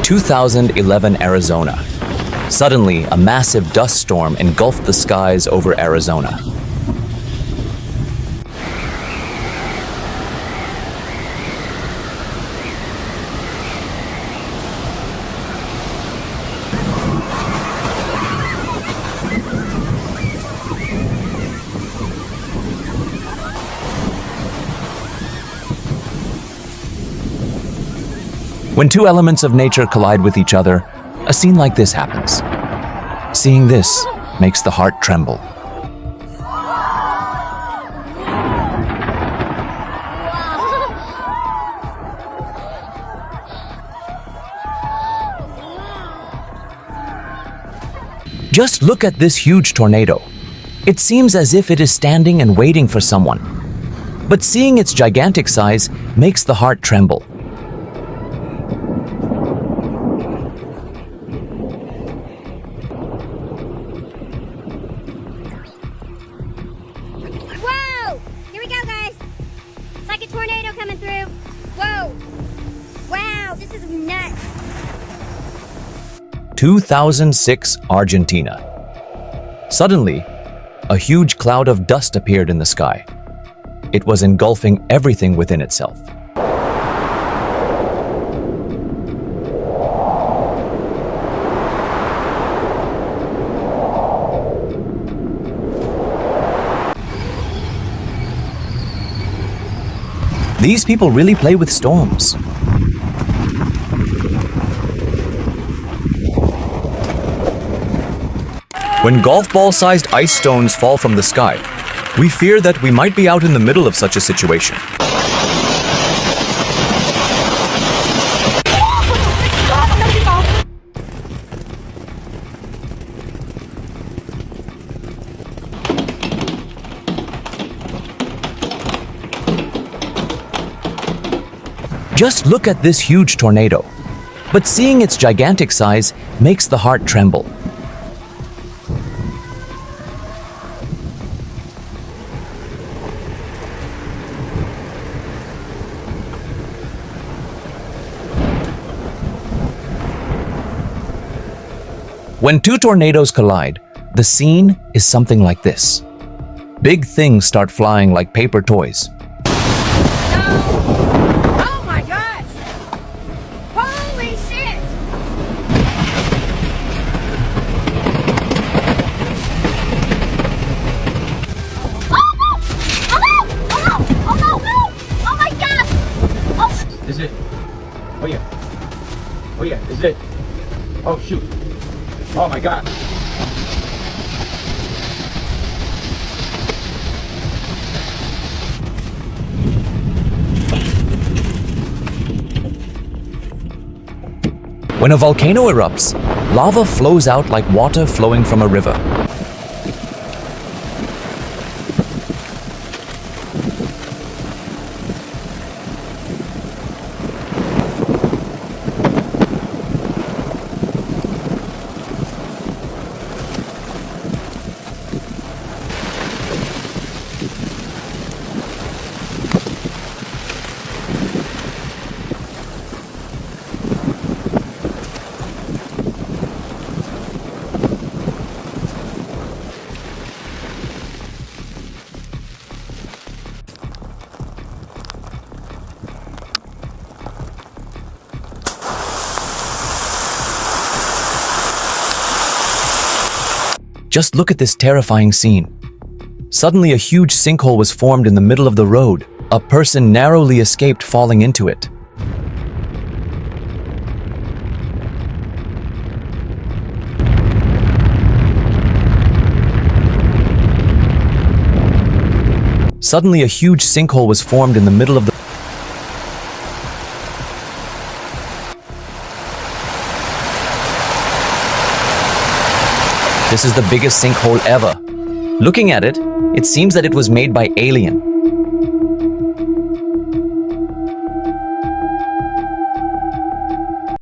2011 Arizona. Suddenly, a massive dust storm engulfed the skies over Arizona. When two elements of nature collide with each other, a scene like this happens. Seeing this makes the heart tremble. Just look at this huge tornado. It seems as if it is standing and waiting for someone. But seeing its gigantic size makes the heart tremble. Whoa! Here we go, guys. It's like a tornado coming through. Whoa! Wow, this is nuts. 2006 Argentina. Suddenly, a huge cloud of dust appeared in the sky. It was engulfing everything within itself. These people really play with storms. When golf ball-sized ice stones fall from the sky, we fear that we might be out in the middle of such a situation. Just look at this huge tornado. But seeing its gigantic size makes the heart tremble. When two tornadoes collide, the scene is something like this. Big things start flying like paper toys. Oh my gosh! Holy shit! Oh no! Oh my gosh! Oh. Is it? Oh yeah. Oh yeah, is it? Oh shoot. Oh my God. When a volcano erupts, lava flows out like water flowing from a river. Just look at this terrifying scene. Suddenly, a huge sinkhole was formed in the middle of the road. A person narrowly escaped falling into it. Suddenly, a huge sinkhole was formed in the middle of the This is the biggest sinkhole ever. Looking at it, it seems that it was made by alien.